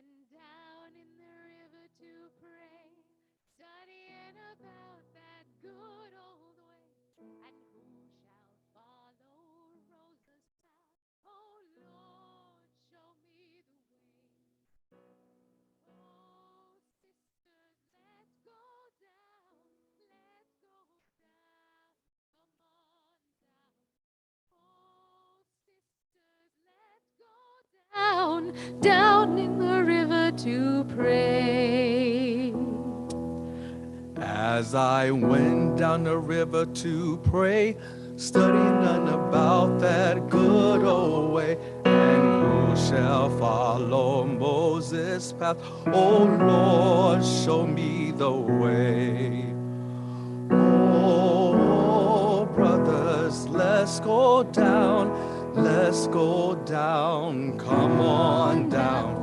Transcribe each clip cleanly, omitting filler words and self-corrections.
went down in the river to pray, studying about that good old way. And who shall follow Rosa's path? Oh Lord, show me the way. Oh sisters, let's go down, let's go down, come on down. Oh sisters, let's go down in the river to pray. As I went down the river to pray, studying about that good old way, and who shall follow Moses' path? Oh Lord, show me the way. Oh, brothers, let's go down, come on down.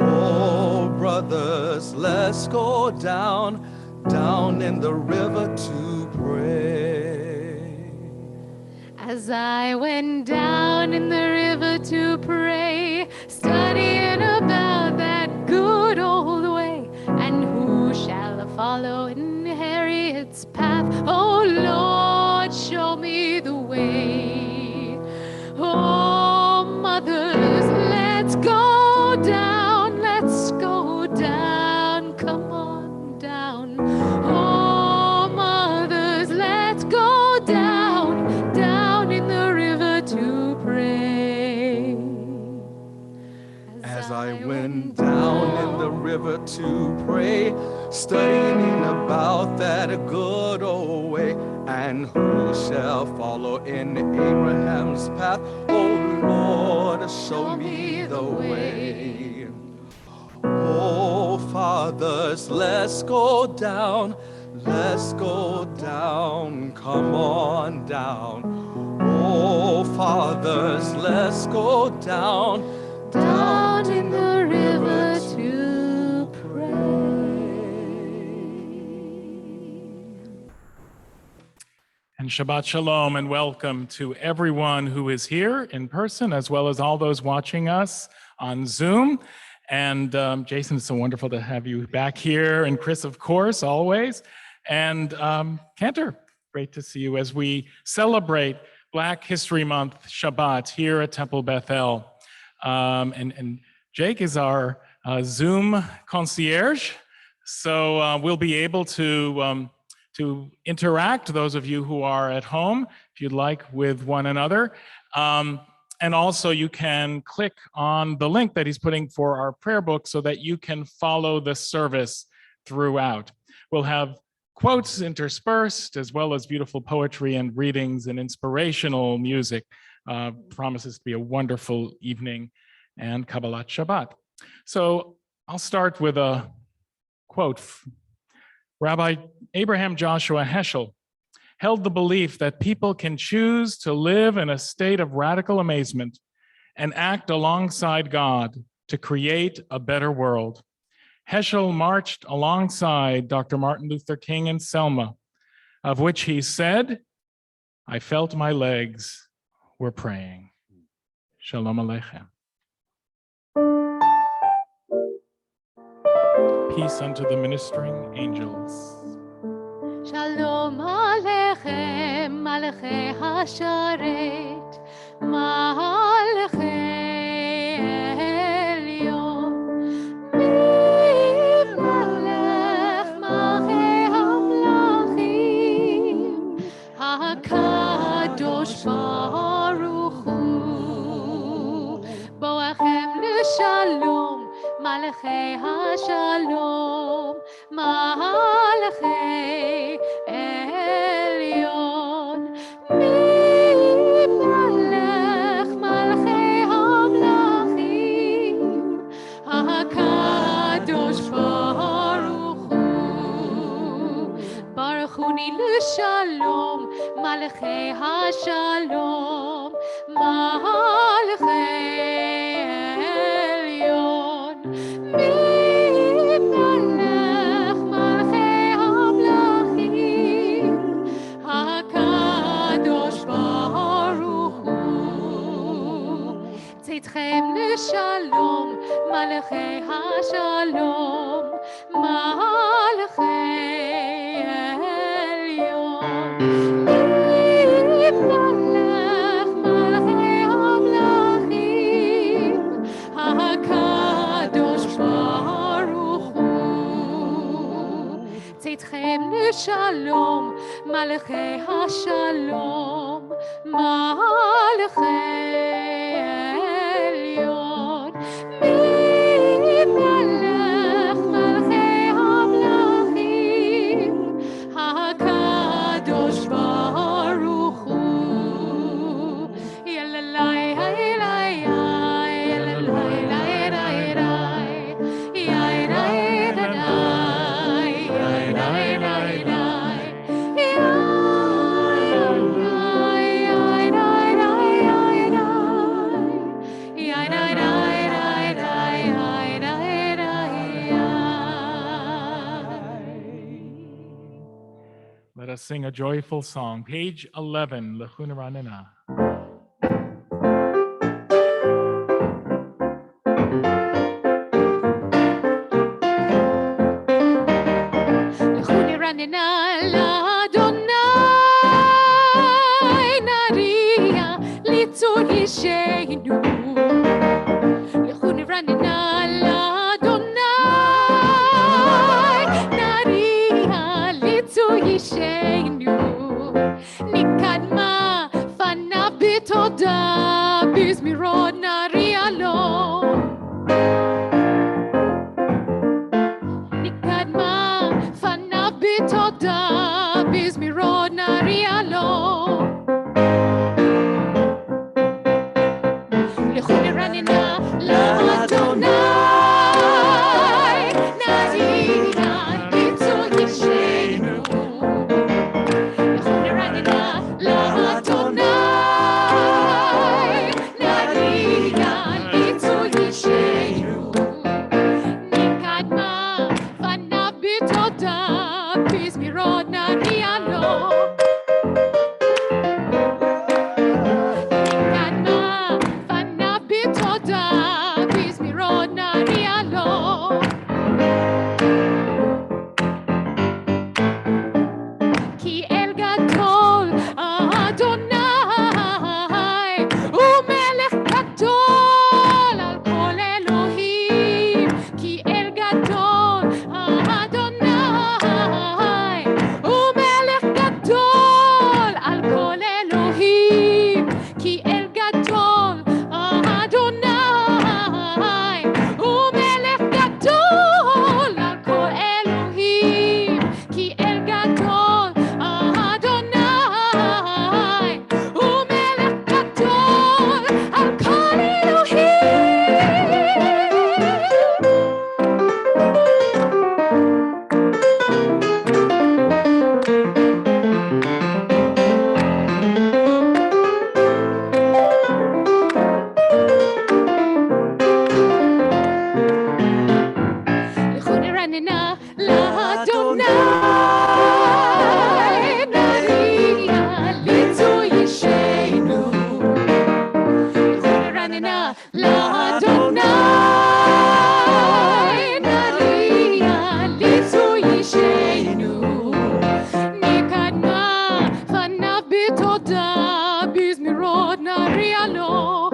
Oh, brothers, let's go down in the river to pray. As I went down in the river to pray, studying about that good old way, and who shall follow in Harriet's path? Oh Lord, show me the way. Oh mothers, let's go down, come on down. Oh mothers, let's go down in the river to pray. As I went down in the river to pray, studying about that good old way, and who shall follow in Abraham's path? Oh Lord, show me the way. Oh fathers, let's go down, come on down. Oh fathers, let's go down in the river to pray. And Shabbat Shalom and welcome to everyone who is here in person, as well as all those watching us on Zoom. And Jason, it's so wonderful to have you back here, and Chris, of course, always. And Cantor, great to see you as we celebrate Black History Month Shabbat here at Temple Bethel. And Jake is our Zoom concierge, so we'll be able to interact, those of you who are at home, if you'd like, with one another. And also you can click on the link that he's putting for our prayer book so that you can follow the service throughout. We'll have quotes interspersed, as well as beautiful poetry and readings and inspirational music. Promises to be a wonderful evening and Kabbalat Shabbat. So I'll start with a quote. Rabbi Abraham Joshua Heschel held the belief that people can choose to live in a state of radical amazement and act alongside God to create a better world. Heschel marched alongside Dr. Martin Luther King and Selma, of which he said, "I felt my legs were praying." Shalom Aleichem. Peace unto the ministering angels. Shalom Aleichem, Malachei Hasharet, Malachei Elyon. Melech Malchei Hamlachim, HaKadosh Baruch Hu. Boachem l'shalom, Malachei Hashalom, Malachei Elyon. Melech Malchei Hamlachim, HaKadosh Baruch Hu. Baruch Huni l'shalom, Malachei Hashalom, Malachei Elyon. Melech Malchei Hamlachim, HaKadosh Baruch Hu. צאתכם לשלום, מלאכי השלום, מלאכי עליון. מי מלך מלאכי המלכים, הקדוש ברוך הוא. צאתכם לשלום, מלאכי השלום, מלאכי עליון. מי מלך מלכי המלכים, הקדוש ברוך הוא. יללי יללי Let us sing a joyful song. Page 11, Lechuna Ranina. לכוני רננה לאדוני, נריע לצור אישנו. לכוני רננה לאדוני, נריע לצור אישנו. נקדמה פניו בתודה, בזמירות נריע לו. נקדמה פניו בתודה, בזמירות נריע לו. לכוני רננה לאדוני, נריע לצור אישנו. לכוני רננה לאדוני, נריע לצור אישנו. נקדמה פניו בתודה, בזמירות נריע לו. נקדמה פניו בתודה, בזמירות נריע לו. כי אל גדול אדוני, הוא מלך גדול על כל אלוהים. כי אל גדול אדוני, הוא מלך גדול על כל אלוהים. כי אל גדול אדוני, הוא מלך גדול על כל אלוהים. כי אל גדול אדוני, הוא מלך גדול על כל לכוני רננה לאדוני, נריע לצור אישנו. לכוני רננה לאדוני, נריע לצור אישנו. נקדמה פניו בתודה, בזמירות נריע לו.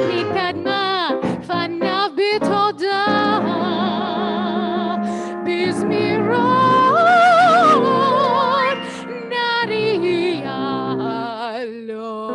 נקדמה פניו בתודה, בזמירות נריע לו.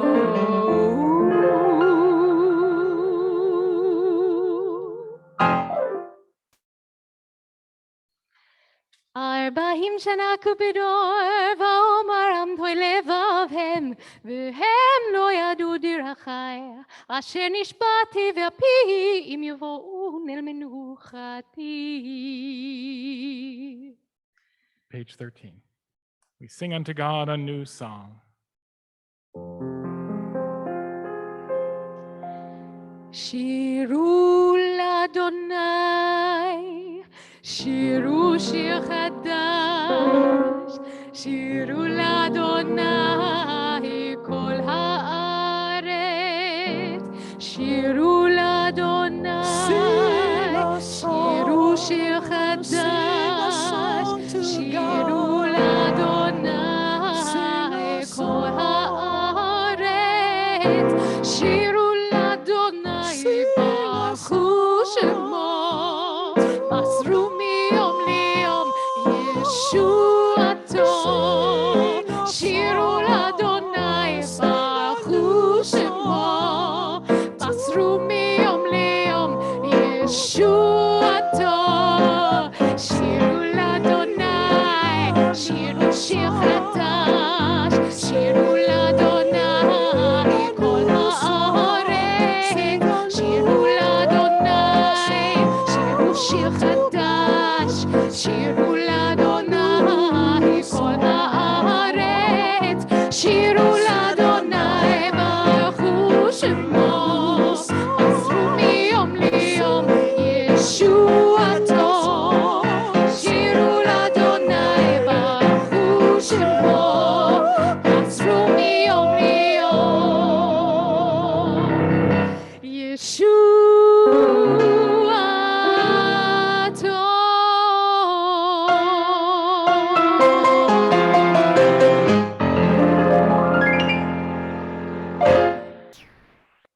40 שנה קופדור ואומרם תוי לבבם, והם לא ידעו דרכי, אשר נשבעתי ואפי אם יבואו אל מנוחתי. Page 13. We sing unto God a new song. שירו לאדוני, שירו שיר חדש, שירו לאדוני כל העם. שירו לאדוני, שירו שיר חדש, שירו לאדוני כל הארץ, שירו לאדוני ברכו שמו, מסרו מיום ליום ישועתו, שירו לאדוני ברכו שמו, מסרו מיום ליום ישועתו, שירו לאדוני, שירו שיר חדש, שירו לאדוני כל הארץ, שירו לאדוני, שירו שיר חדש, שירו לאדוני כל הארץ, שירו לאדוני ברכו שמו, מסרו מיום ליום ישועתו, שירו לאדוני ברכו שמו, מסרו מיום ליום ישועתו.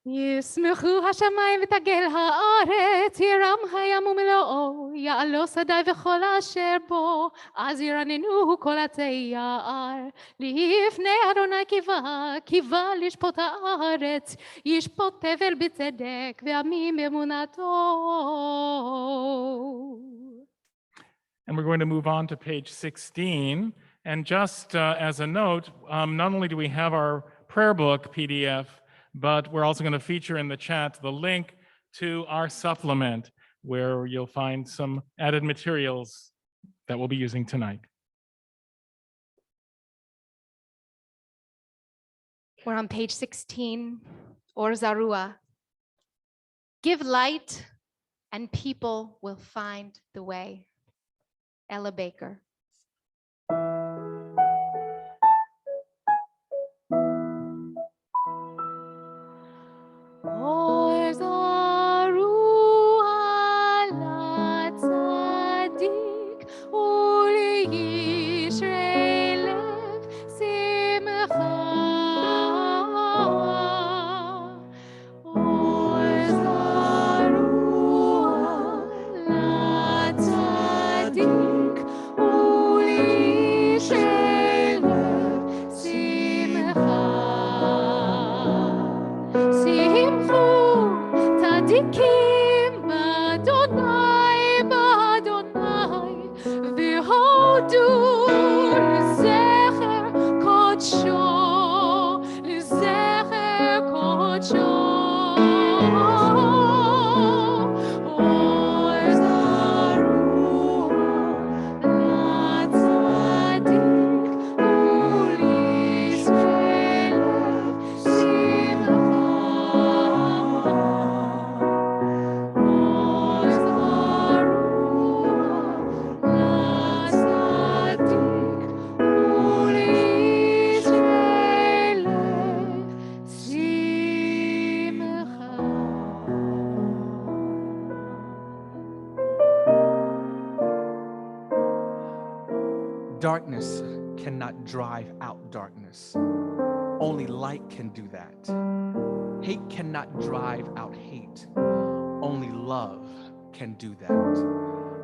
ישמחו השמיים ותגל הארץ, ירם הים ומלואו, יעלו שדי וכל אשר בו, אז ירננו כל עצי יער. לפני אדוני קיווה לשפוט הארץ, ישפוט תבל בצדק ועמים באמונתו. And we're going to move on to page 16. And just as a note, not only do we have our prayer book PDF, but we're also going to feature in the chat the link to our supplement, where you'll find some added materials that we'll be using tonight. We're on page 16, or Zarua. Give light and people will find the way. Ella Baker. Or Zarua la tzadik u'liyishrei lev simcha. Or Zarua la tzadik u'liyishrei lev simcha. Simchu tzadikim b'Adonai, b'Adonai, v'hodu l'zecher kodsho, l'zecher kodsho. Or Zarua la tzadik u'liyishrei lev simcha. Or Zarua la tzadik u'liyishrei lev simcha. Darkness cannot drive out darkness. Only light can do that. Hate cannot drive out hate. Only love can do that.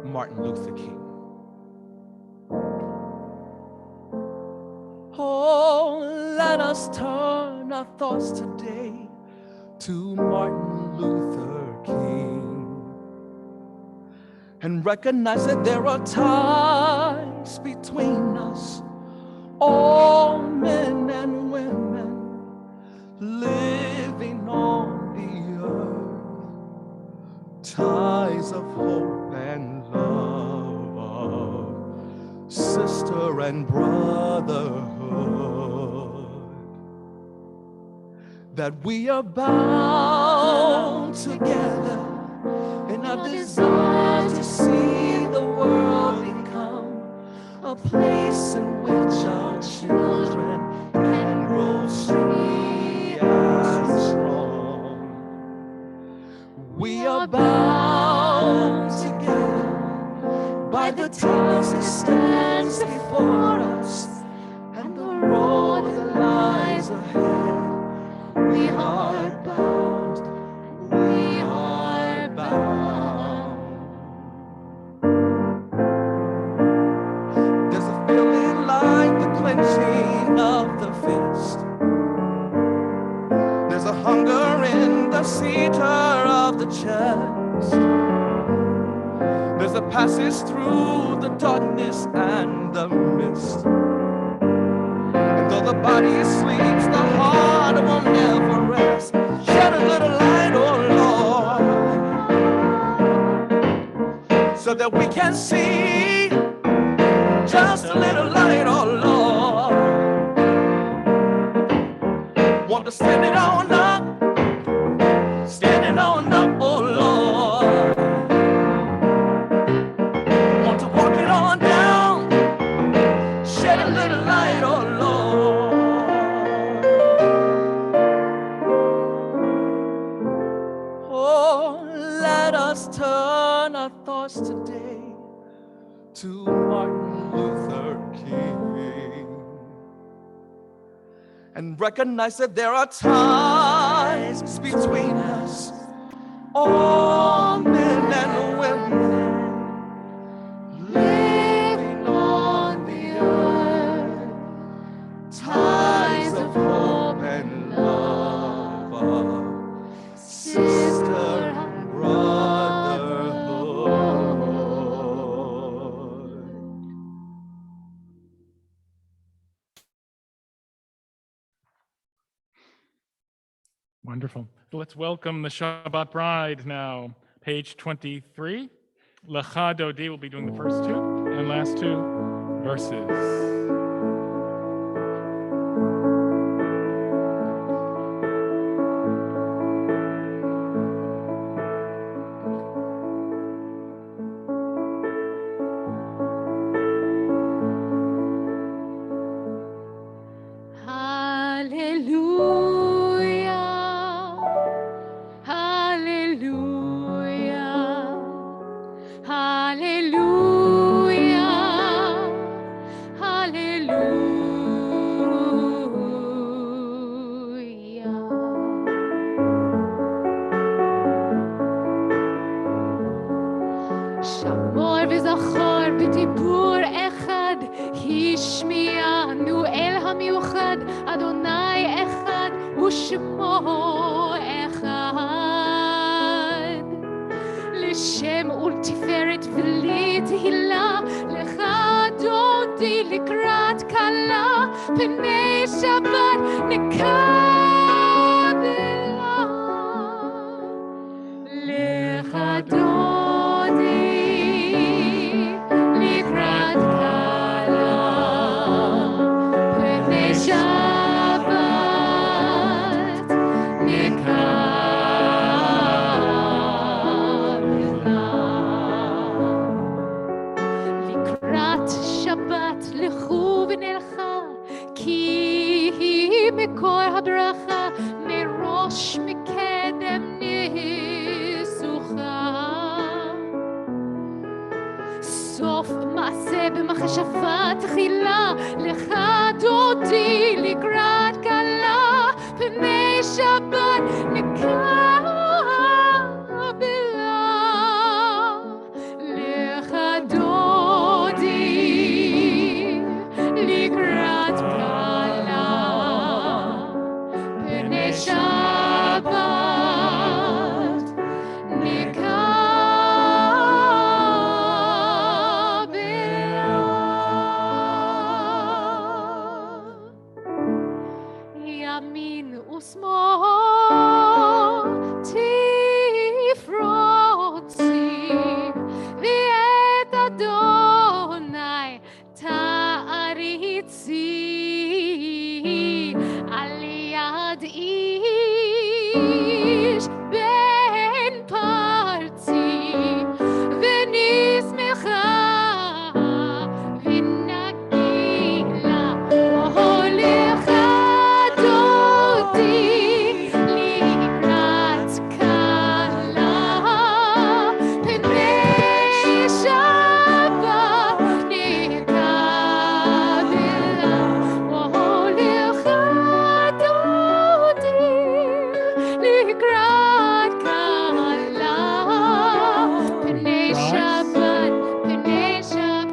Martin Luther King. Oh, let us turn our thoughts today to Martin Luther King and recognize that there are ties between us, all men and women living on the earth, ties of hope and love, of sister and brotherhood, that we are bound together in our desire to see the world become a place in which our children can grow free and strong. the center of the chest. There's a passage through the darkness and the mist. And though the body sleeps, the heart will never rest. Shed a little light, oh Lord, so that we can see. Just a little light, oh Lord. Want to stand it on up, oh Lord. Want to walk it on down, shed a little light, oh Lord. Oh, let us turn our thoughts today to Martin Luther King and recognize that there are ties between us, all men and women living on the earth, ties of hope and love, sister and brotherhood. Wonderful. Let's welcome the Shabbat bride now. Page 23. Lecha Dodi will be doing the first two and last two verses. שמור וזכור בדיבור אחד, השמיענו אל המיוחד, אדוני אחד ושמו אחד. לשם ולתפארת ולתהילה, לך דודי לקראת כלה, פני שבת נקבלה. לך דודי לקראת כלה, פני שבת נקבלה. לקראת שבת לכו ונלכה, כי היא מקור הברכה, מראש מקדם ניסוחה. סוף מעשה במחשבה תחילה, לך דודי לקראת כלה, פני שבת נקבלה. לך דודי לקראת כלה, פני שבת ימין ושמאל תפרוצי, ואת אדוני תעריצי, על יד איש בן פרצי, ונשמחה ונגילה. הולך דודי לקראת כלה, פני שבת נקבלה. הולך דודי לקראת כלה, פני שבת, פני שבת.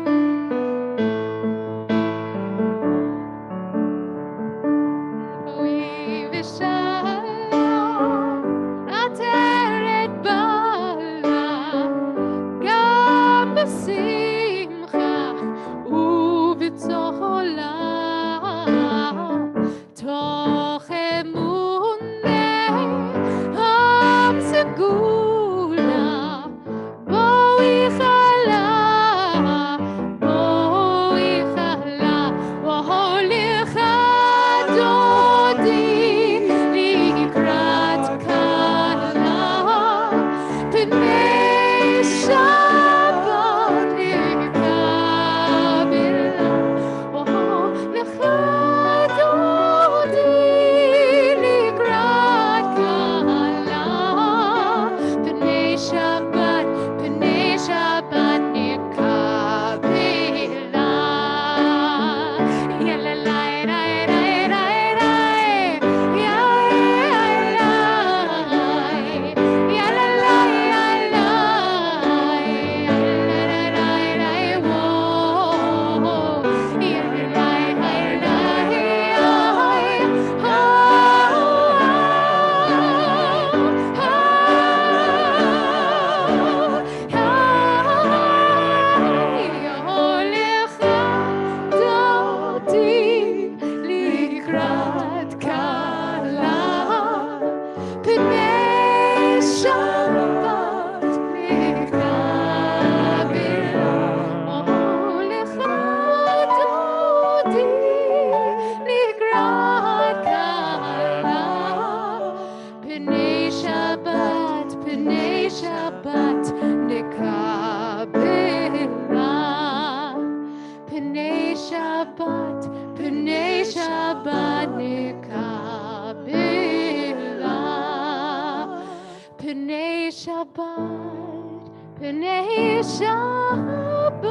Shabbat, Pnei Shabbat.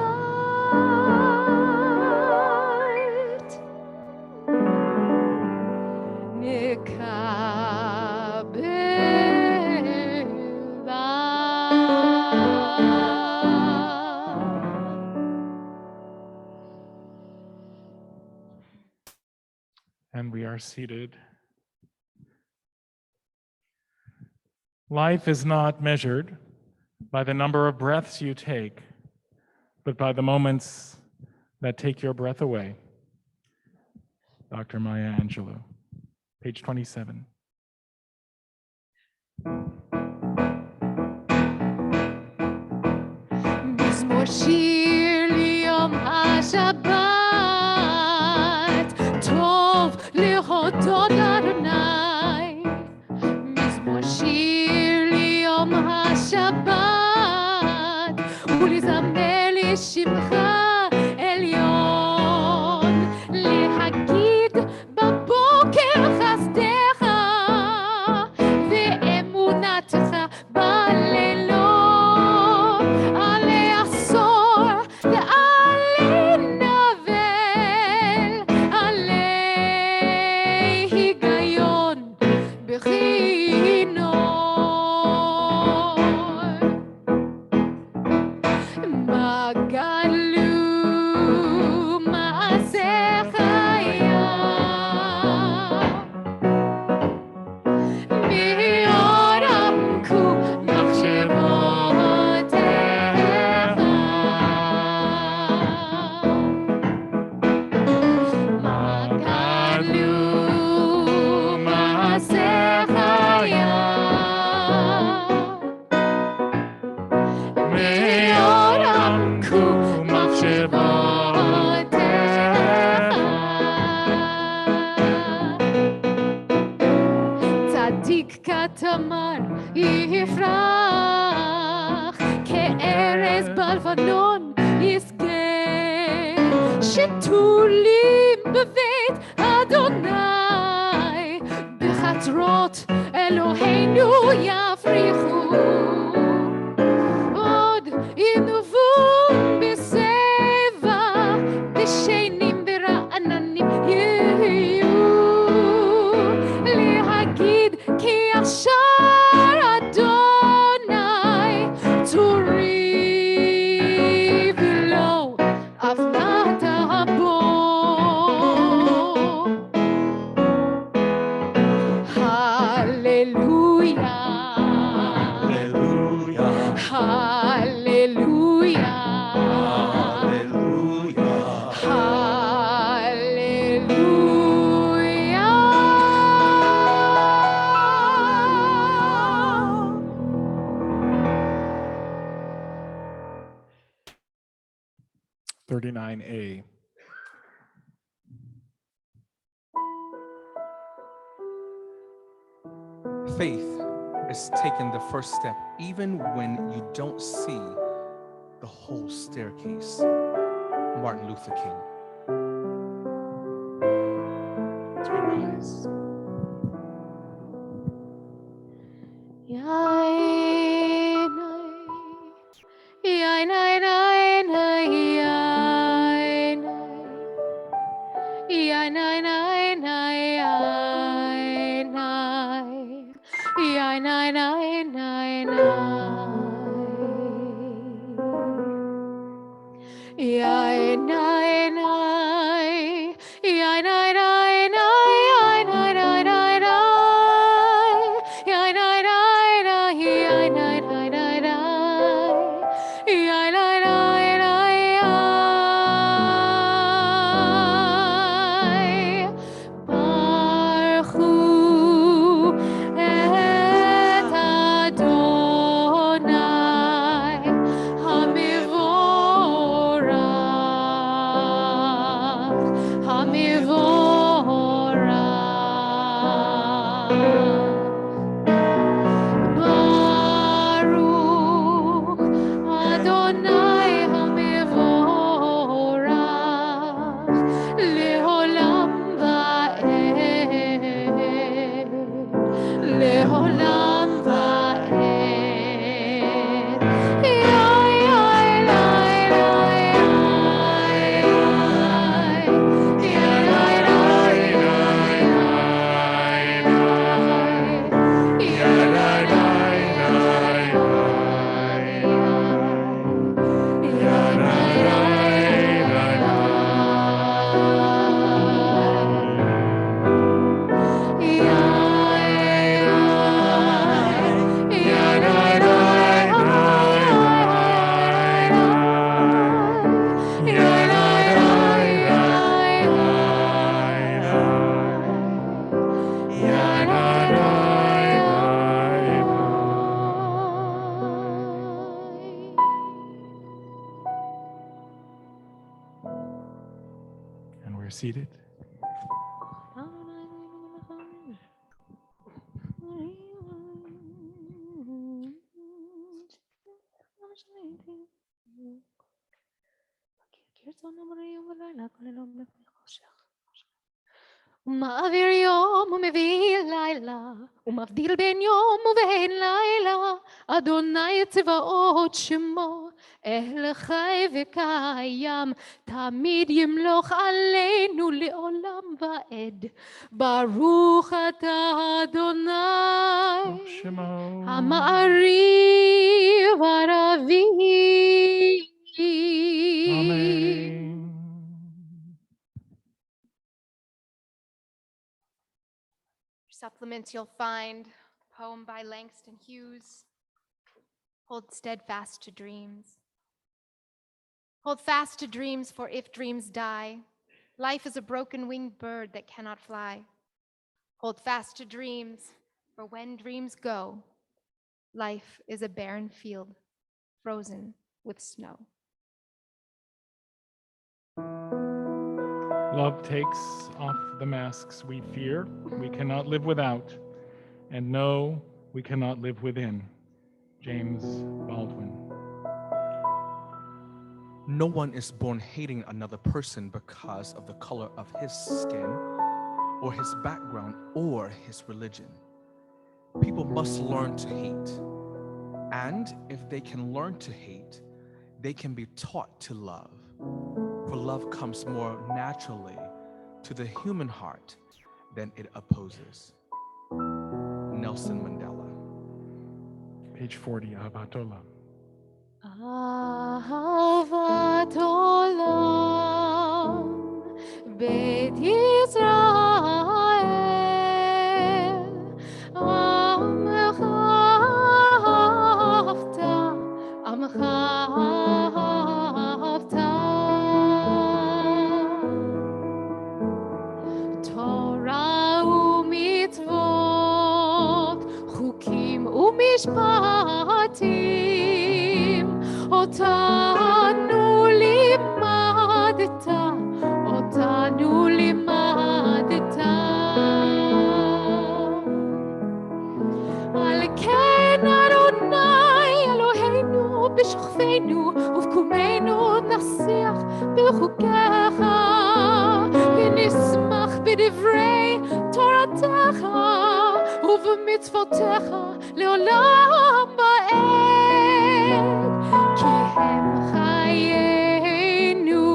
And we are seated. Life is not measured by the number of breaths you take, but by the moments that take your breath away. Dr. Maya Angelou, page 27. מזמור שיר ליום השבת, טוב להודות לאדוני. מזמור שיר ליום השבת, ולזמר לשמך עליון, להגיד בבוקר חסדך ואמונתך בלילות. תמר יפרח, כארז בלבנון ישגה, שתולים בבית אדוני, בחצרות אלוהינו יפריחו, עוד ינובון בצבע, בשנים ברעננים יהיו, להגיד כי ישר אדוני תורי ולא אבנת בו. הללויה, הללויה, הללויה. 39A. Faith is taking the first step even when you don't see the whole staircase. Martin Luther King. Let's rise. לעולם ועד. seated. ומעביר יום ומביא לילה, ומבדיל בין יום ובין לילה, אדוני צבאות שמו, אל חי וקיים, תמיד ימלוך עלינו לעולם ועד. ברוך אתה אדוני, המעריב ערבי. Amen. Supplements you'll find a poem by Langston Hughes. Hold steadfast to dreams. Hold fast to dreams, for if dreams die, life is a broken winged bird that cannot fly. Hold fast to dreams, for when dreams go, life is a barren field frozen with snow. Love takes off the masks we fear, we cannot live without, and no, we cannot live within. James Baldwin. No one is born hating another person because of the color of his skin, or his background, or his religion. People must learn to hate. And if they can learn to hate, they can be taught to love. For love comes more naturally to the human heart than it opposes. Nelson Mandela. Page 40, Ahavat Olam. אהבת עולם, בית ישראל, עמך אהבת, עמך אהבת. תורה ומצוות, חוקים ומשפטים, אותנו לימדת, אותנו לימדת. על כן אדוני אלוהינו בשוכבנו ובקומנו נשיח בחוקיך, ונשמח בדברי תורתך ובמצוותיך לעולם ועד. כי הם חיינו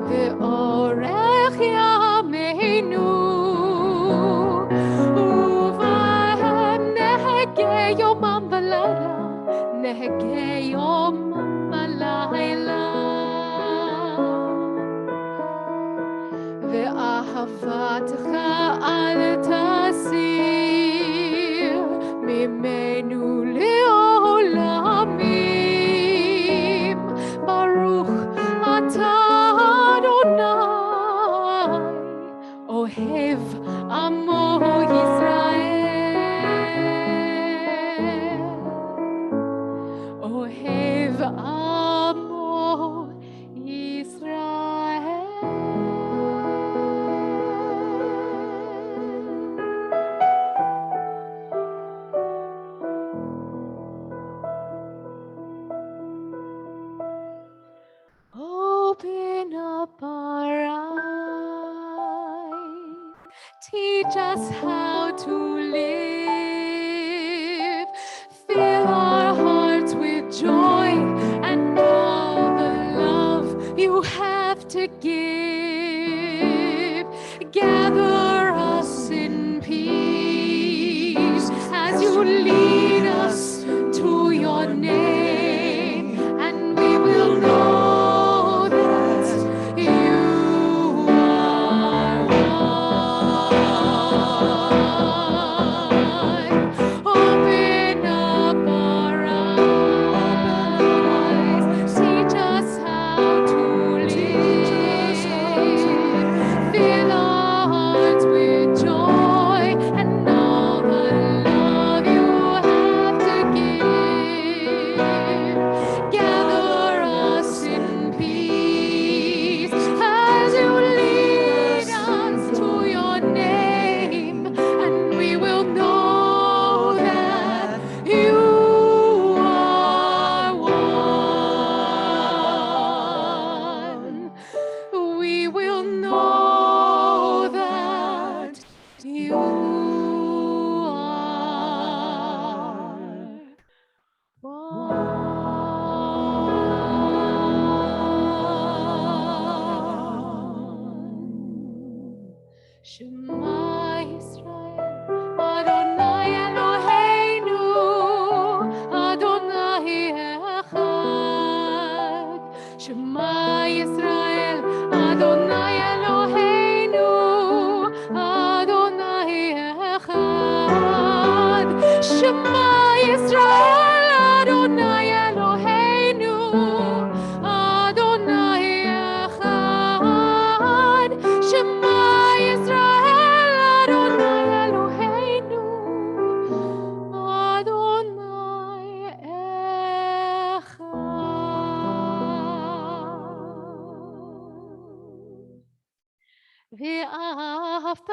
ואורך ימינו, ובהם נהגה יומם ולילה, נהגה יומם ולילה. ואהבתך אל תסיר ממנו לעולמים. ברוך אתה אדוני, אוהב עמו ישראל, אוהב עמו ישראל. Open up our eyes, teach us how to live, fill our hearts with joy and all the love you have to give. Gather us in peace as you lead us to your name, and we will know Shema Yisrael, Adonai Eloheinu, Adonai Echad. Shema Yisrael, Adonai Eloheinu, Adonai Echad. ואהבת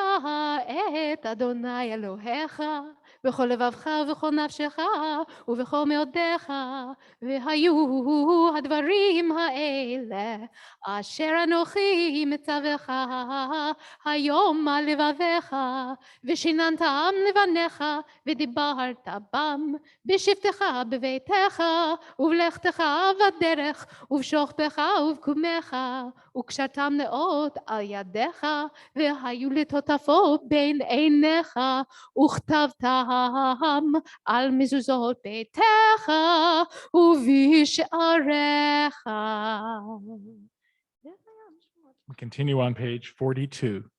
את אדוני אלוהיך בכל לבבך ובכל נפשך ובכל מאודיך, והיו הדברים האלה אשר אנוכי מצווך היום על לבביך, ושיננתם לבניך ודיברת בם בשבתך בביתך ובלכתך בדרך ובשוכבך ובקומך, וקשרתם לאות על ידיך והיו לטוטפות בין עיניך, וכתבתם על מזוזות ביתך ובשעריך. We continue on page 42.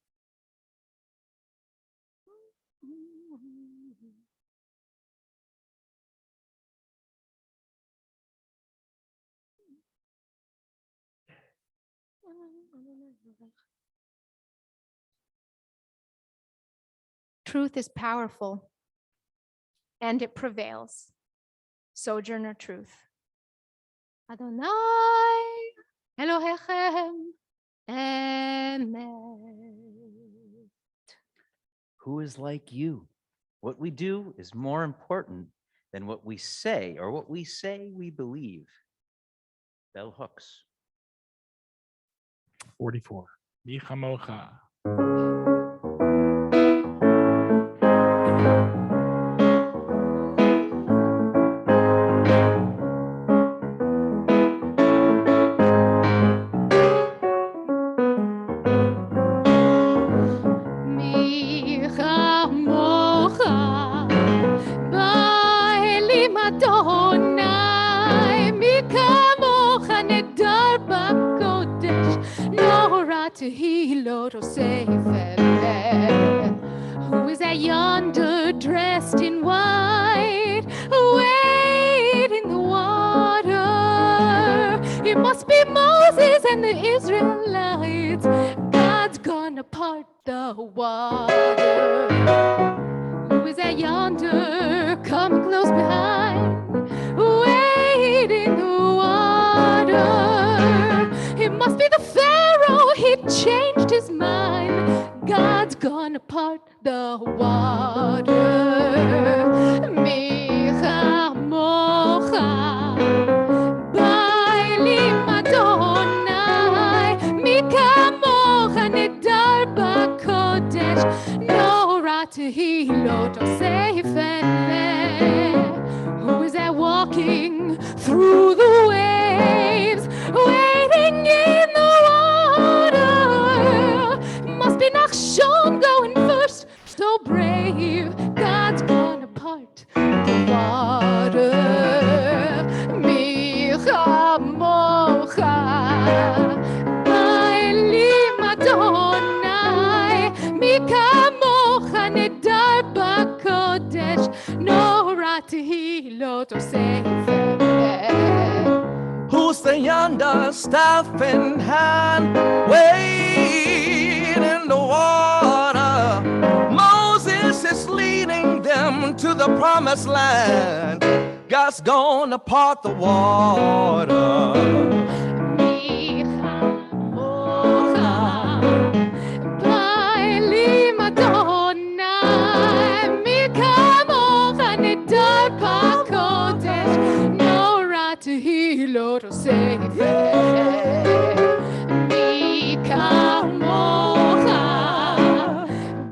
Truth is powerful, and it prevails. Sojourner truth. Adonai Elohechem Emet. Who is like you? What we do is more important than what we say or what we say we believe. Bell hooks. 44. Mi chamocha. Mi chamocha ba'elim Adonai, mi kamocha nedar b'kodesh, nora tehilot osefet. Who is that yonder dressed in white, wading the water? It must be Moses and the Israelites. God's gonna part the water. Who is that yonder coming close behind, wading the water? It must be the Pharaoh, he changed his mind. God's gonna part the water. Micha mocha ba'elim Adonai, mi kamocha nedar b'kodesh, nora tehilot osefet leh. Who is that walking through the waves, wading in the water? Must be Nachshon going first, so brave. God's gonna part the water. Micha mocha ba'elim Adonai, mi kamocha nedar b'kodesh, nora tehilot osefet leh. Who's the yonder staff in hand, wade in the water? Moses is leading them to the promised land. God's gonna part the water. Micha mocha ba'elim Adonai, mi kamocha nedar b'kodesh, nora tehilot osefet. Mi kamocha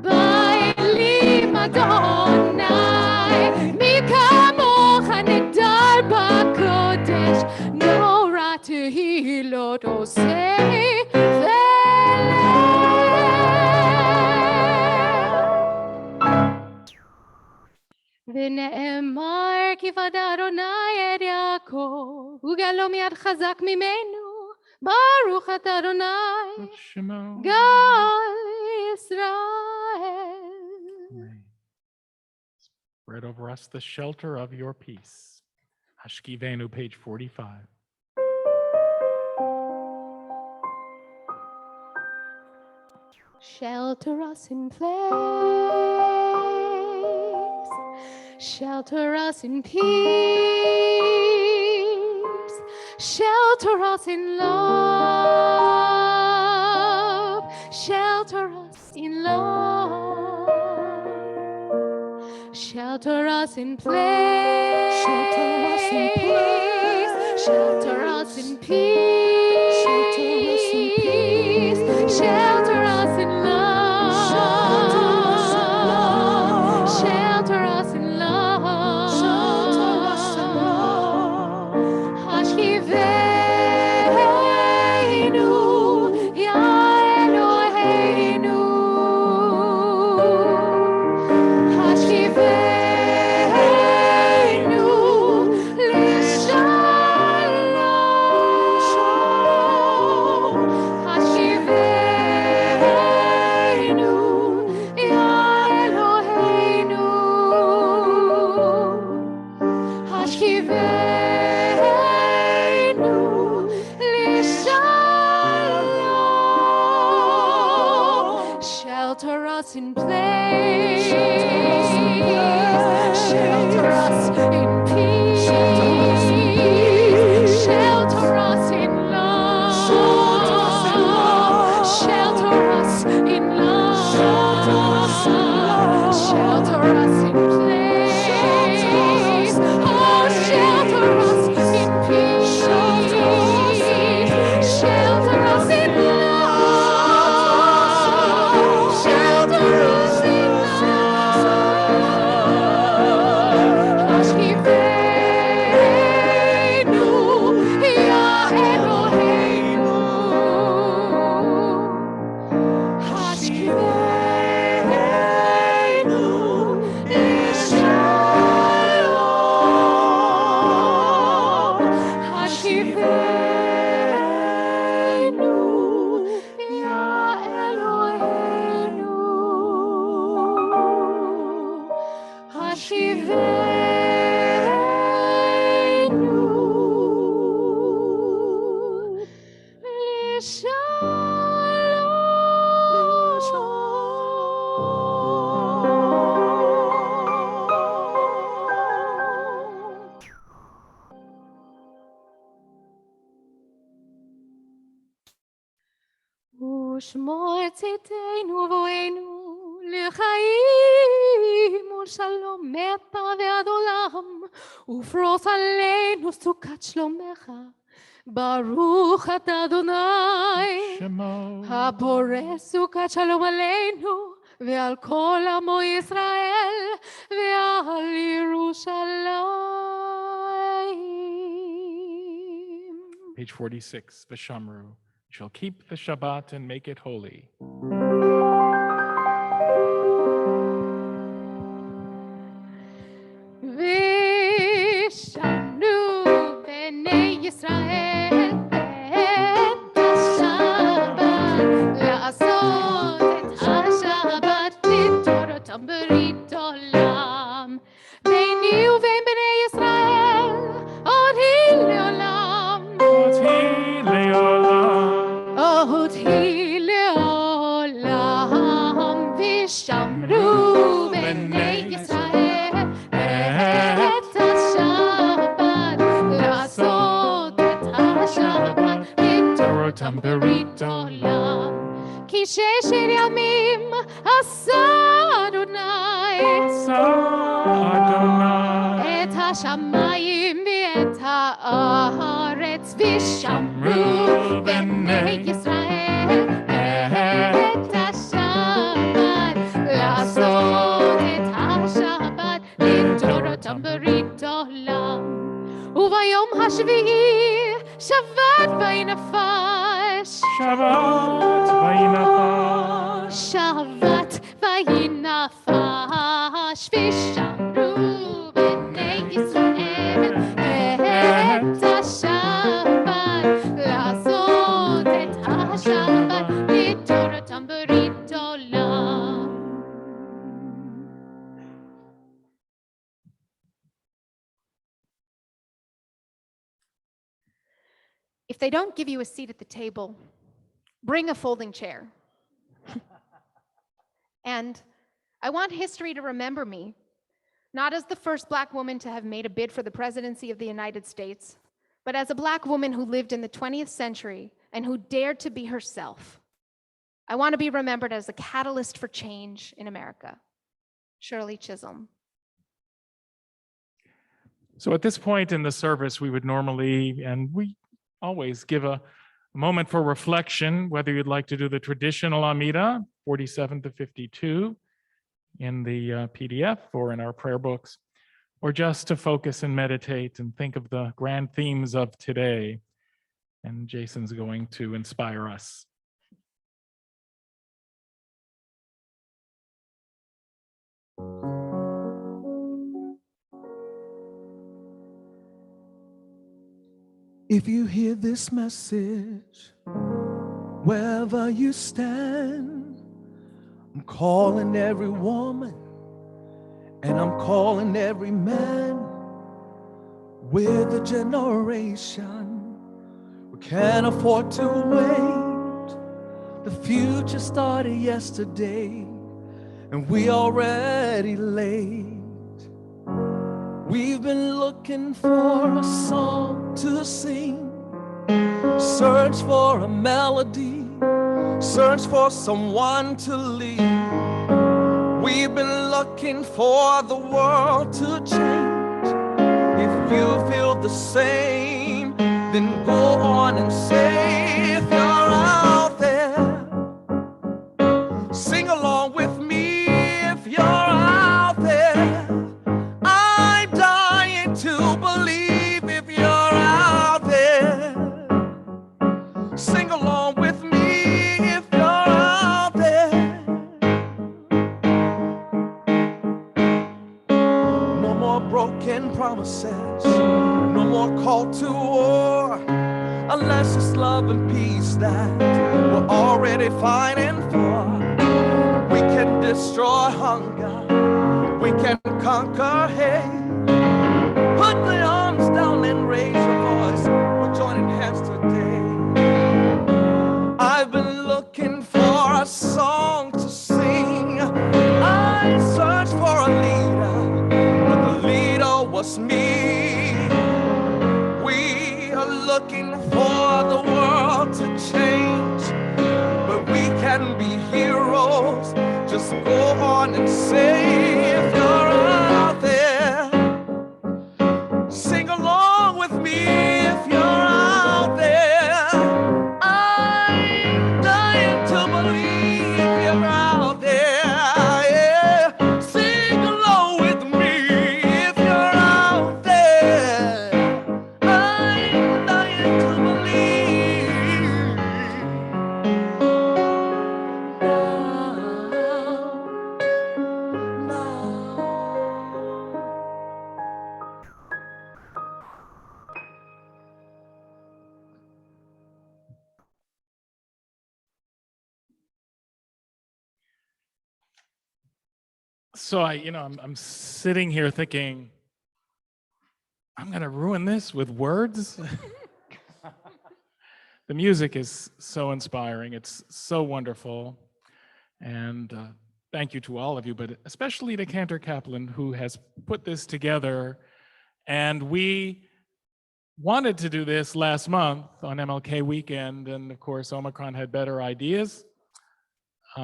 ba'elim Adonai, mi kamocha nedar b'kodesh, nora tehilot osefet leh. ונאמר כי פדה אדוני את יעקב, וגאלו מיד חזק ממנו. ברוך אתה אדוני, Shemo. גאל ישראל. Spread over us the shelter of your peace. Hashkivenu, page 45. Shelter us in place, shelter us in peace, shelter us in love, shelter us in love, shelter us in place, shelter us in place, shelter us in peace, shelter us in peace, shelter us in love, shelter us in love, shelter us in love, Hashkivenu, Ya Eloheinu, Hashkivenu, Lishalom, Hashkivenu, Ya Eloheinu, Hashkivenu, Lishalom, shelter us in place, shelter us in peace, shelter us in love, shelter us in love, shelter us in place, oh, shelter us in peace, shelter us in love, shelter us in love, Hashkivenu, Ya Eloheinu, Hashkivenu, Lishalom, Hashkivenu, Ya Eloheinu, Hashkivenu, Lishalom. ושמור צאתנו ובואנו לחיים ושלום מפה ועד עולם ופרוס עלינו סוכת שלומך ברוך אתה אדוני Shemo. הבורא סוכת שלום עלינו ועל כל עמו ישראל ועל ירושלים. Page 46, Vishamru. You shall keep the Shabbat and make it holy. ושמרו בני ישראל את השבת, לעשות את השבת, לתור אותם ברית עולם. ביני ובין בני ישראל, עוד היא לעולם, עוד היא לעולם, ושמרו בני ישראל את השבת, לעשות את השבת, לתור אותם ברית עולם. כי 6 ימים עשה אדוני את השמיים ואת הארץ, ושמרו בני ישראל את השבת, לעשות את השבת, לתור אותם ברית עולם. וביום השביעי שבת וינפש, Shabbat vayinafesh. שבת וינפש, ושמרו בני ישראל את השבת, לעשות את השבת, לתור אותם ברית עולם. If they don't give you a seat at the table, bring a folding chair. And I want history to remember me, not as the first Black woman to have made a bid for the presidency of the United States, but as a Black woman who lived in the 20th century and who dared to be herself. I want to be remembered as a catalyst for change in America. Shirley Chisholm. So at this point in the service, we would normally, and we always, give a moment for reflection, whether you'd like to do the traditional Amida, 47 to 52, in the PDF or in our prayer books, or just to focus and meditate and think of the grand themes of today. And Jason's going to inspire us. If you hear this message, wherever you stand, I'm calling every woman and I'm calling every man. We're the generation we can't afford to wait. The future started yesterday and we already late. We've been looking for a song to sing, search for a melody, search for someone to lead. We've been looking for the world to change. If you feel the same, then go on and say, if you're out there, sing along with me. If you're out there, I'm dying to believe. If you're out there, sing along with me. If you're out there, no more broken promises, no more call to war, unless it's love and peace that we're already fighting for. We can destroy hunger, we can conquer hate. Put the arms down and raise your voice. We're joining hands today. I've been looking for a song to sing. I searched for a leader, but the leader was me. We are looking for the world to change, but we can be heroes. Just go on and say, if you're out there, sing along with me. If you're out there, I'm dying to believe. If you're out there, yeah, sing along with me. If you're out there, I'm dying to believe. So I'm sitting here thinking, I'm going to ruin this with words. The music is so inspiring. It's so wonderful. And thank you to all of you, but especially to Cantor Kaplan, who has put this together. And we wanted to do this last month on MLK weekend. And of course, Omicron had better ideas.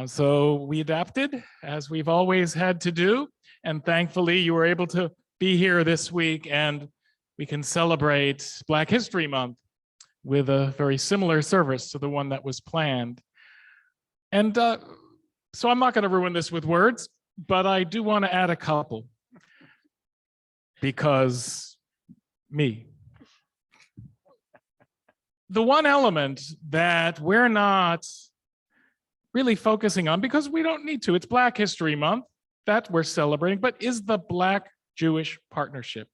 So we adapted, as we've always had to do. And thankfully, you were able to be here this week, and we can celebrate Black History Month with a very similar service to the one that was planned. And so I'm not going to ruin this with words, but I do want to add a couple, because me. The one element that we're not really focusing on, because we don't need to, it's Black History Month that we're celebrating, but is the Black-Jewish partnership.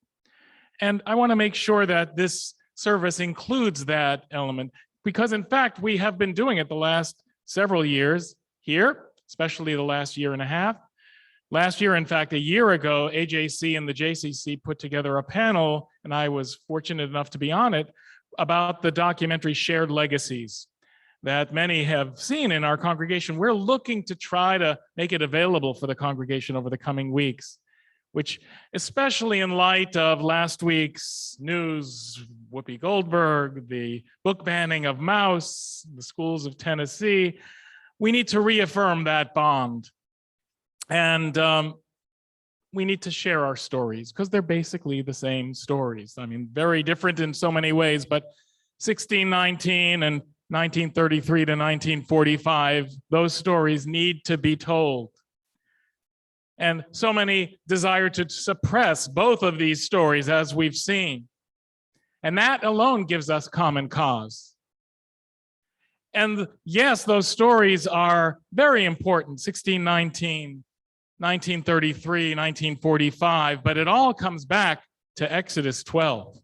And I want to make sure that this service includes that element, because in fact, we have been doing it the last several years here, especially the last year and a half. Last year, in fact, a year ago, AJC and the JCC put together a panel, and I was fortunate enough to be on it, about the documentary Shared Legacies that many have seen in our congregation. We're looking to try to make it available for the congregation over the coming weeks, which, especially in light of last week's news, Whoopi Goldberg, the book banning of Maus, the schools of Tennessee, we need to reaffirm that bond. And we need to share our stories because they're basically the same stories. I mean, very different in so many ways, but 1619 and 1933 to 1945, those stories need to be told. And so many desire to suppress both of these stories, as we've seen. And that alone gives us common cause. And yes, those stories are very important, 1619, 1933, 1945, but it all comes back to Exodus 12.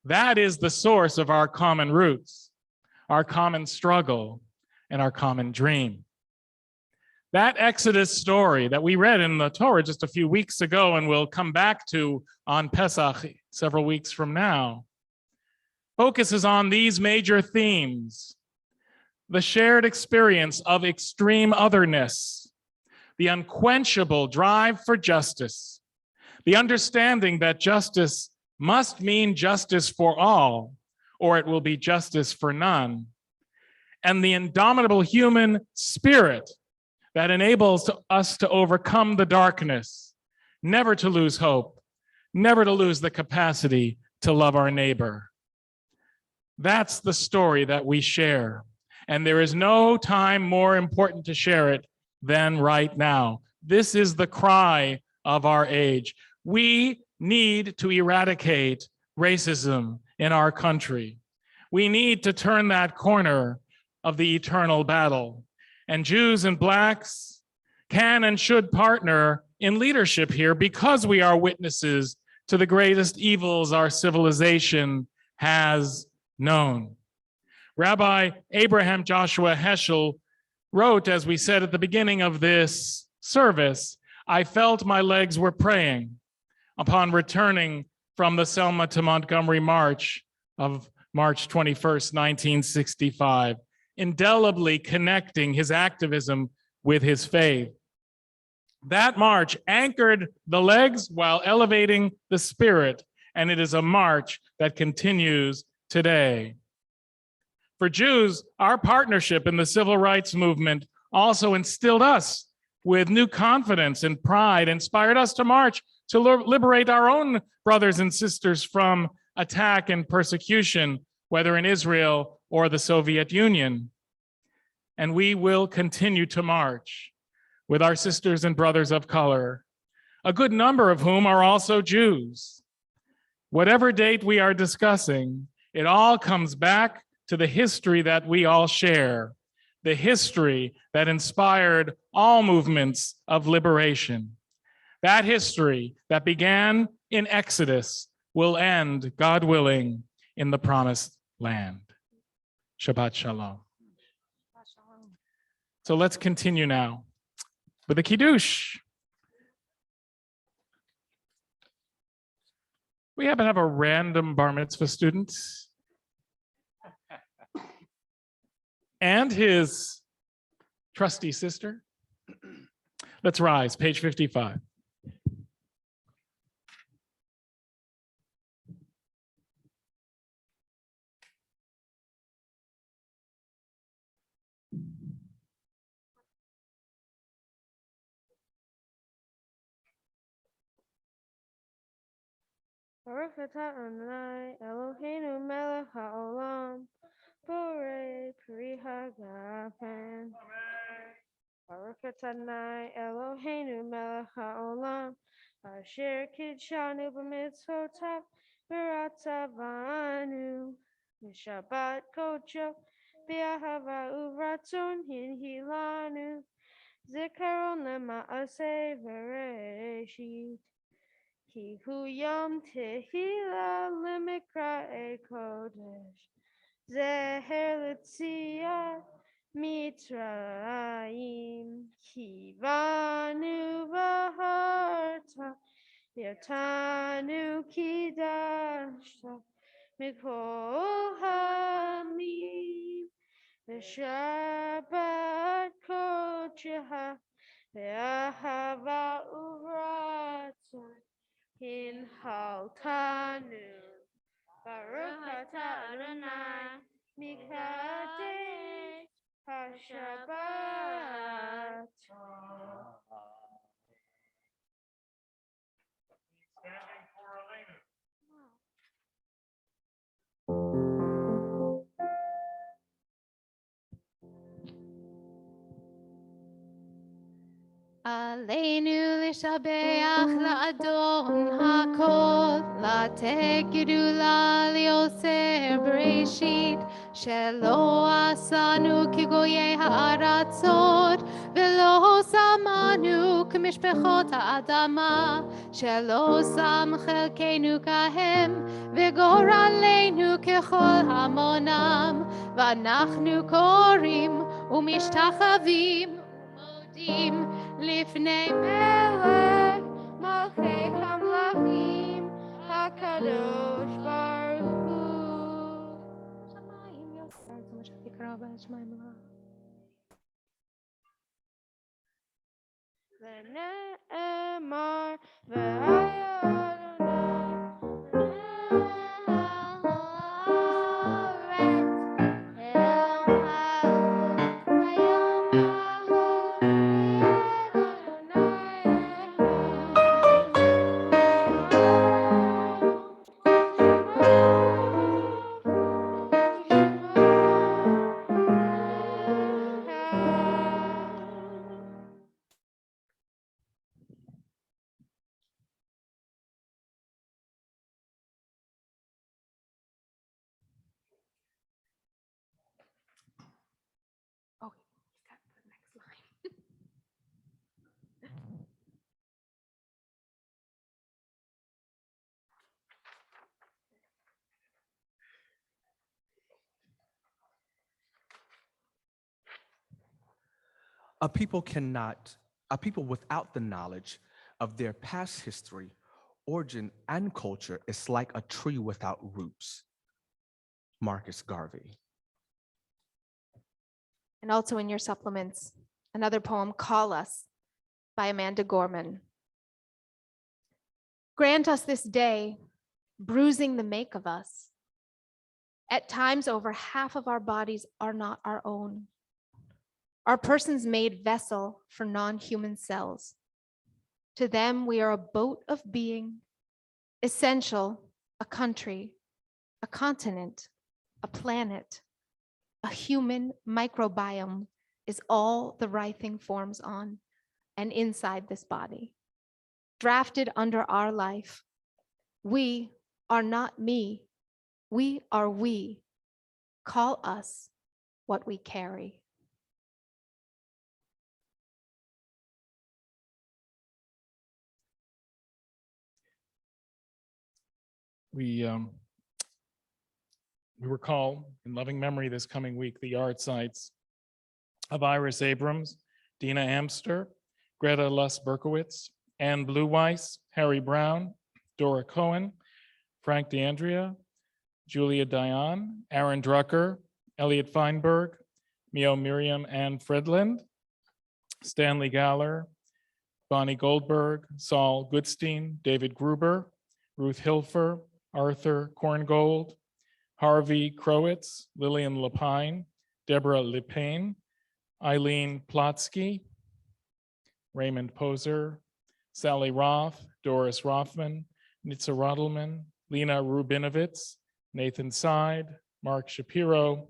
That is the source of our common roots, our common struggle, and our common dream. That Exodus story that we read in the Torah just a few weeks ago and we'll come back to on Pesach several weeks from now, focuses on these major themes: the shared experience of extreme otherness, the unquenchable drive for justice, the understanding that justice must mean justice for all, or it will be justice for none, and the indomitable human spirit that enables us to overcome the darkness, never to lose hope, never to lose the capacity to love our neighbor. That's the story that we share. And there is no time more important to share it than right now. This is the cry of our age. We need to eradicate racism in our country. We need to turn that corner of the eternal battle. And Jews and Blacks can and should partner in leadership here because we are witnesses to the greatest evils our civilization has known. Rabbi Abraham Joshua Heschel wrote, as we said at the beginning of this service, "I felt my legs were praying upon returning from the Selma to Montgomery March of March 21st, 1965, indelibly connecting his activism with his faith. That march anchored the legs while elevating the spirit, and it is a march that continues today." For Jews, our partnership in the civil rights movement also instilled us with new confidence and pride, inspired us to march to liberate our own brothers and sisters from attack and persecution, whether in Israel or the Soviet Union. And we will continue to march with our sisters and brothers of color, a good number of whom are also Jews. Whatever date we are discussing, it all comes back to the history that we all share, the history that inspired all movements of liberation. That history that began in Exodus will end, God willing, in the promised land. Shabbat shalom. So let's continue now with the Kiddush. We happen to have a random bar mitzvah student and his trusty sister. Let's rise, page 55. Baruch atah Adonai Eloheinu melech haolam borei pri hagafen. Baruch atah Adonai Eloheinu melech haolam asher kidshanu b'mitzvotav v'ratzavanu v'shabbat kodesh b'ahava uvratzon hinhilanu zikaron lema'aseh v'reshit. Ki hu yom tehila lemikra kodesh zeher l'tziat mitzrayim ki vanu v'harta yotanu kidashta מכל העמים, בשבת קודשה, באהבה וברצון, הנחלתנו. ברוך אתה אדוני, מקדש השבת. עלינו לשבח לאדון הכל, לתת גדולה ליוצר בראשית, שלא עשנו כגויי הארצות, ולא שמנו כמשפחות האדמה, שלא שם חלקנו כהם, וגורלנו ככל המונם, ואנחנו קוראים ומשתחווים ומודים לפני מלך מלכי המלכים הקדוש ברוך הוא. שמיים יוצר זה מה שתקרא בשמיים רע. ונאמר והיה A people without the knowledge of their past history, origin, and culture is like a tree without roots. Marcus Garvey. And also in your supplements, another poem, Call Us, by Amanda Gorman. Grant us this day, bruising the make of us. At times, over half of our bodies are not our own. Our persons made vessel for non-human cells. To them, we are a boat of being, essential, a country, a continent, a planet, a human microbiome is all the writhing forms on and inside this body. Drafted under our life, we are not me, we are we. Call us what we carry. We recall in loving memory this coming week the yard sites of Iris Abrams, Dina Amster, Greta Luss Berkowitz, Ann Blue-Weiss, Harry Brown, Dora Cohen, Frank DeAndrea, Julia Dion, Aaron Drucker, Elliot Feinberg, Mio Miriam Ann Fredland, Stanley Galler, Bonnie Goldberg, Saul Goodstein, David Gruber, Ruth Hilfer, Arthur Korngold, Harvey Crowitz, Lillian Lapine, Deborah Lipane, Eileen Plotsky, Raymond Poser, Sally Roth, Doris Rothman, Nitza Rodelman, Lena Rubinovitz, Nathan Side, Mark Shapiro,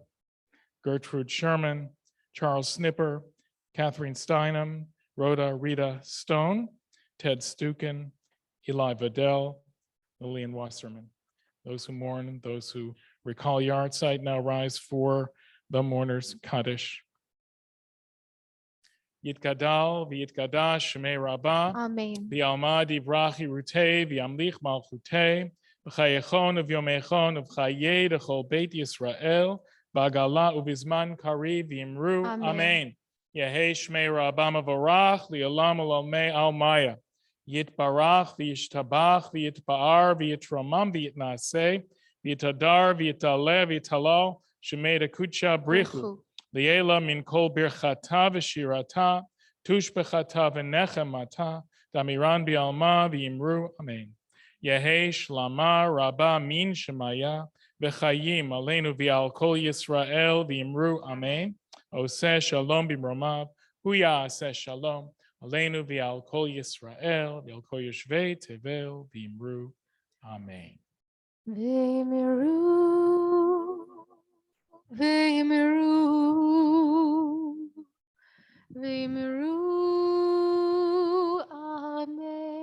Gertrude Sherman, Charles Snipper, Catherine Steinem, Rhoda Rita Stone, Ted Stukin, Eli Vidal, Lillian Wasserman. Those who mourn, those who recall yard site now rise for the mourners Kaddish. Yitgadal v'yitgadash shemei Rabbah. Amen. V'yalma divrach yirutei v'yamlich malchutei. V'chayechon v'yomechon v'chayei d'chol beit Yisrael. V'agala uvizman kari v'yimru. Amen. Amen. Yehei shmei Rabbah mavorach li'olam olamei almaya. Yitbarach v'yishtabach v'yitba'ar v'yitramam v'yitnaseh v'yitadar, v'yitale, v'yitalal, shemei dekucha brichu, liela min kol birchata v'shirata, tush bechata v'nechemata, damiran bi'alma v'yimru, amen. Yehi shlama rabba min shemaya, v'chayim aleinu v'al kol Yisrael v'yimru, amen. Oseh shalom b'mromav, huya aseh shalom, aleinu v'al kol Yisrael, v'al kol yoshvei tevel v'yimru, amen. V'yimiru, v'yimiru, v'yimiru, amen.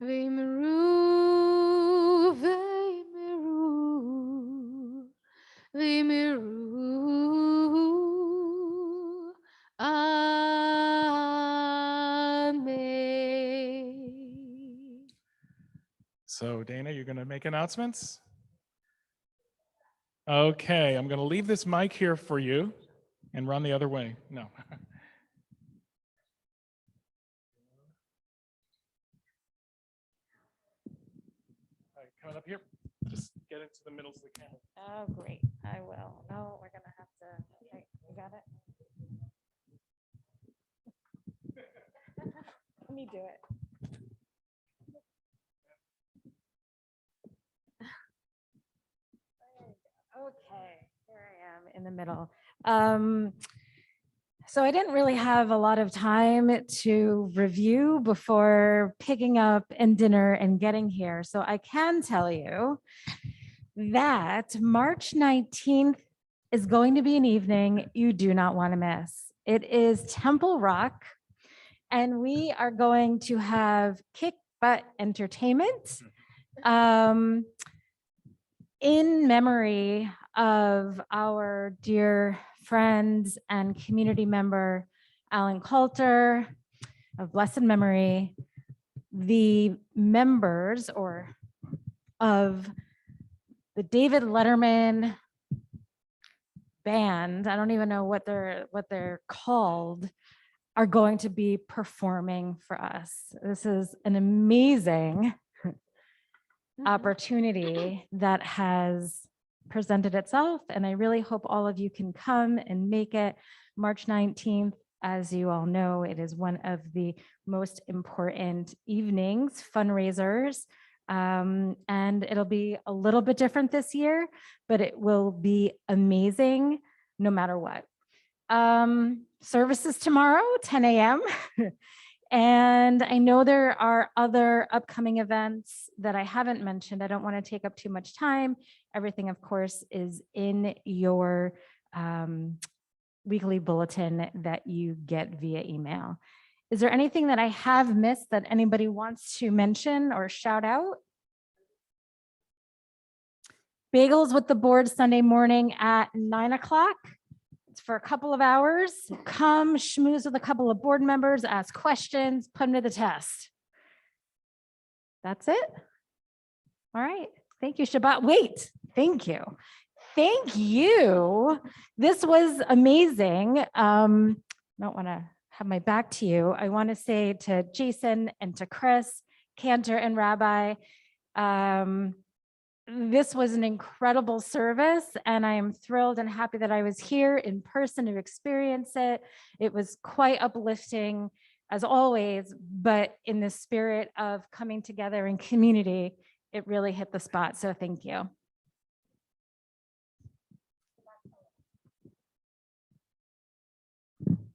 V'yimiru, v'yimiru, v'yimiru, amen. So Dana, you're going to make announcements? Okay, I'm going to leave this mic here for you and run the other way. No. All right, coming up here. Just get into the middle of the camera. Oh, great. I will. Oh, we're going to have to. Okay, you got it? Let me do it. Okay, here I am in the middle. So I didn't really have a lot of time to review before picking up and dinner and getting here. So I can tell you that March 19th is going to be an evening you do not want to miss. It is Temple Rock, and we are going to have kick butt entertainment in memory of our dear friend and community member, Alan Coulter, of blessed memory. The members of the David Letterman band, I don't even know what they're called, are going to be performing for us. This is an amazing opportunity that has presented itself, and I really hope all of you can come and make it. March 19th, as you all know, it is one of the most important evenings, fundraisers, and it'll be a little bit different this year, but it will be amazing no matter what. Services tomorrow, 10 a.m. And I know there are other upcoming events that I haven't mentioned. I don't want to take up too much time. Everything, of course, is in your weekly bulletin that you get via email. Is there anything that I have missed that anybody wants to mention or shout out? Bagels with the board Sunday morning at 9 o'clock. It's for a couple of hours. Come schmooze with a couple of board members, ask questions, put them to the test. That's it. All right. Thank you, Shabbat. Wait, thank you. Thank you. This was amazing. I don't want to have my back to you. I want to say to Jason and to Chris, Cantor and Rabbi, this was an incredible service, and I am thrilled and happy that I was here in person to experience it. It was quite uplifting, as always, but in the spirit of coming together in community, it really hit the spot. So thank you.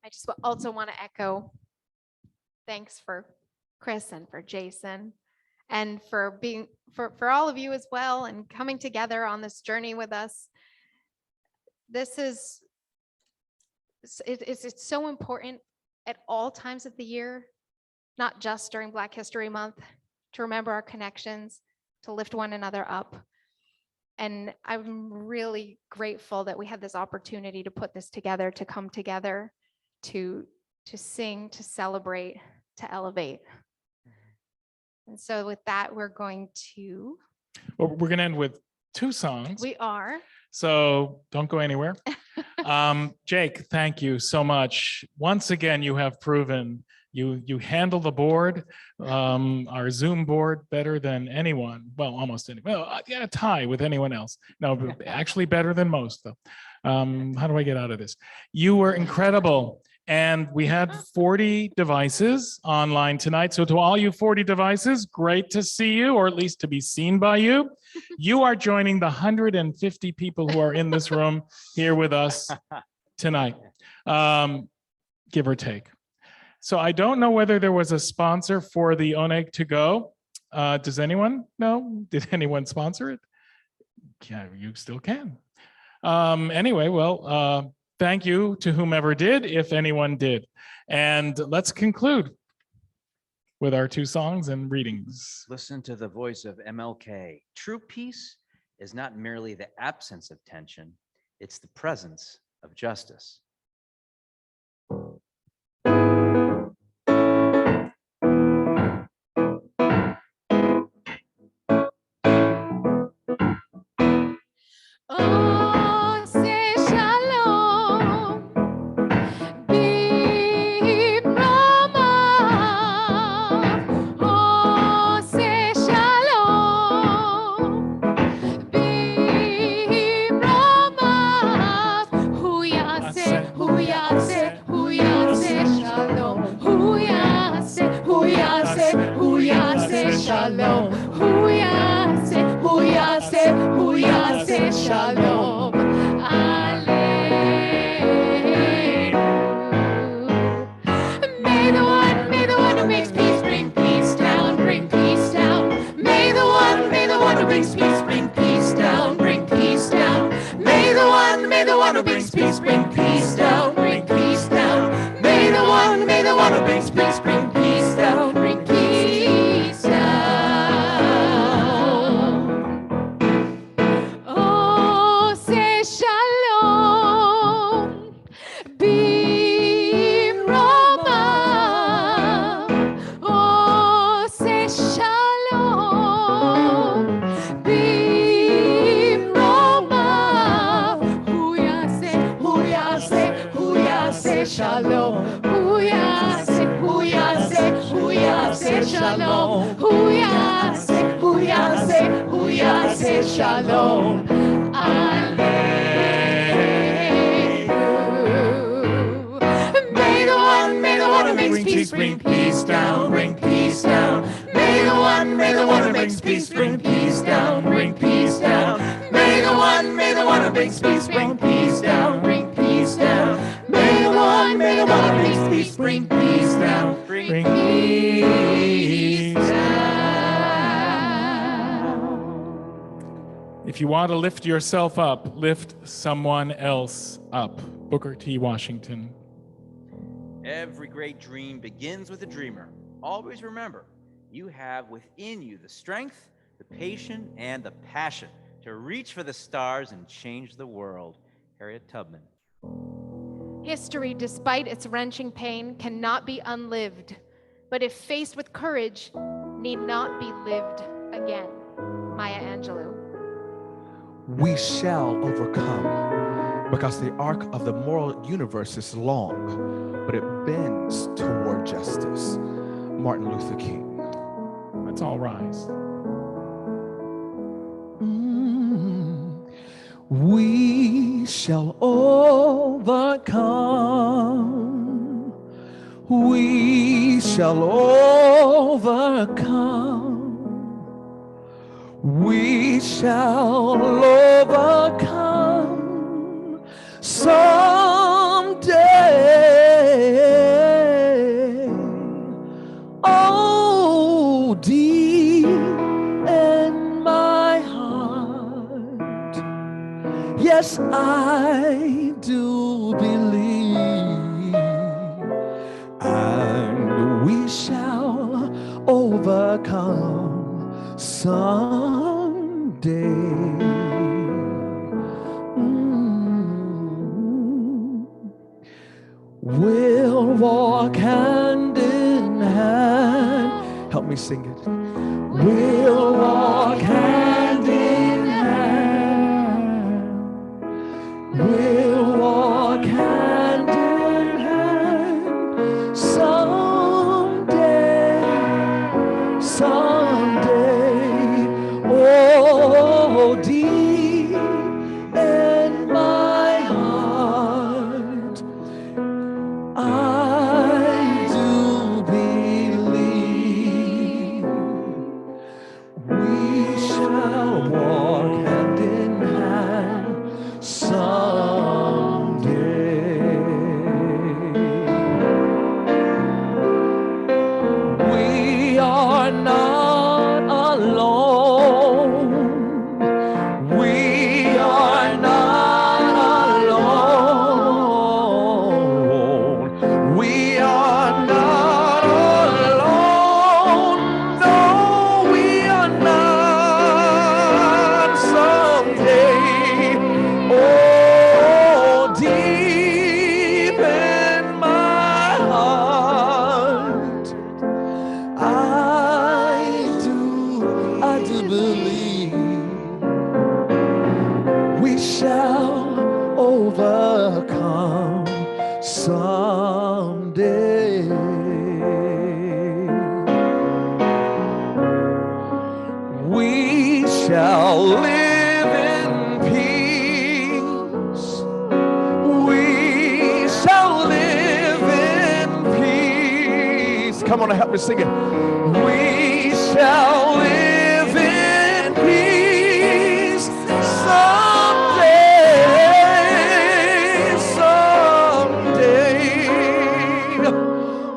I just also want to echo thanks for Chris and for Jason and for being for all of you as well and coming together on this journey with us. This is it's so important at all times of the year, not just during Black History Month, to remember our connections, to lift one another up. And I'm really grateful that we had this opportunity to put this together, to come together, to sing, to celebrate, to elevate. And so with that, we're going to... Well, we're going to end with 2 songs. We are. So don't go anywhere. Jake, thank you so much. Once again, you have proven You handle the board, our Zoom board, better than anyone. Well, almost anyone. Well, yeah, a tie with anyone else. No, actually better than most, though. How do I get out of this? You were incredible. And we had 40 devices online tonight. So to all you 40 devices, great to see you, or at least to be seen by you. You are joining the 150 people who are in this room here with us tonight, give or take. So I don't know whether there was a sponsor for the Oneg to go. Does anyone know? Did anyone sponsor it? Yeah, you still can. Anyway, well, thank you to whomever did, if anyone did. And let's conclude with our two songs and readings. Listen to the voice of MLK. True peace is not merely the absence of tension, it's the presence of justice. Oh, say shalom, Bimrama. Oh, say shalom, Bimrama. Hu yaseh shalom. Hu yaseh shalom. Hu yaseh shalom. Alleluia. May the one who makes peace bring peace down, bring peace down. May the one who brings peace bring peace down, bring peace down. May the one who brings peace bring peace down, bring peace down. May the one who brings peace bring peace down, bring peace down. Oh, say shalom, Bimrama. Oh, say shalom, Bimrama. Hu yaseh shalom. Hu yaseh shalom. Hu yaseh shalom. Alleluia. May the one who makes peace bring peace down, bring peace down. May the one who makes peace bring peace down, bring peace down. May the one who makes peace bring peace down, bring peace down. May the one who makes peace bring peace down, bring peace down. If you want to lift yourself up, lift someone else up. Booker T. Washington. Every great dream begins with a dreamer. Always remember, you have within you the strength, the patience, and the passion to reach for the stars and change the world. Harriet Tubman. History, despite its wrenching pain, cannot be unlived, but if faced with courage, need not be lived again. Maya Angelou. We shall overcome because the arc of the moral universe is long, but it bends toward justice. Martin Luther King. Let's all rise. We shall overcome. We shall overcome. We shall overcome someday. Oh, deep in my heart, yes, I do believe, and we shall overcome someday. We'll walk hand in hand. Help me sing it. We'll walk hand in hand. We'll walk hand in hand someday. shall live in peace. We shall live in peace. Come on and help me sing it. We shall live in peace someday, someday.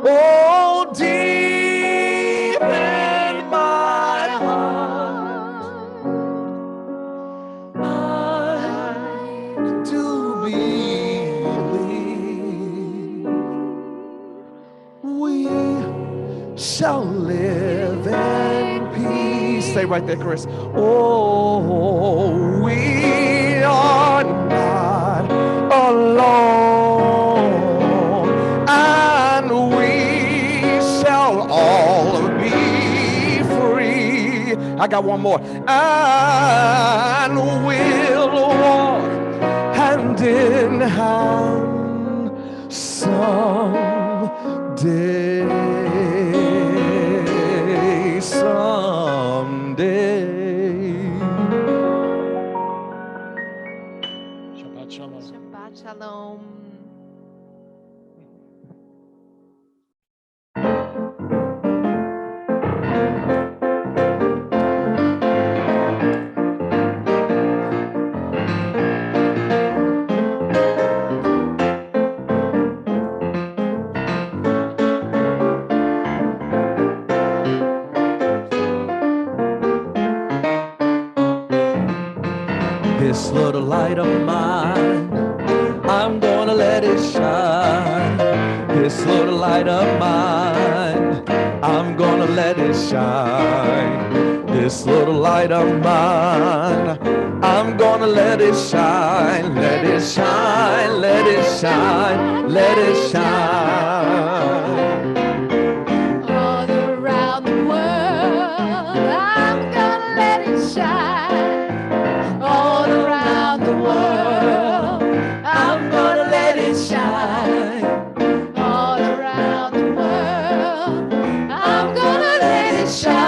Oh, deep in my heart, I do believe we shall live in peace. Stay right there, Chris. Oh, we are not alone, and we shall all be free. I got one more. And we'll walk hand in hand someday, someday. Shabbat shalom. Shabbat shalom. This little light of mine, I'm gonna let it shine. This little light of mine, I'm gonna let it shine. This little light of mine, I'm gonna let it shine. Let it shine, let it shine, let it shine. All around the world, I'm gonna let it shine. All around the world, I'm gonna let it shine. All around the world, I'm gonna let it shine.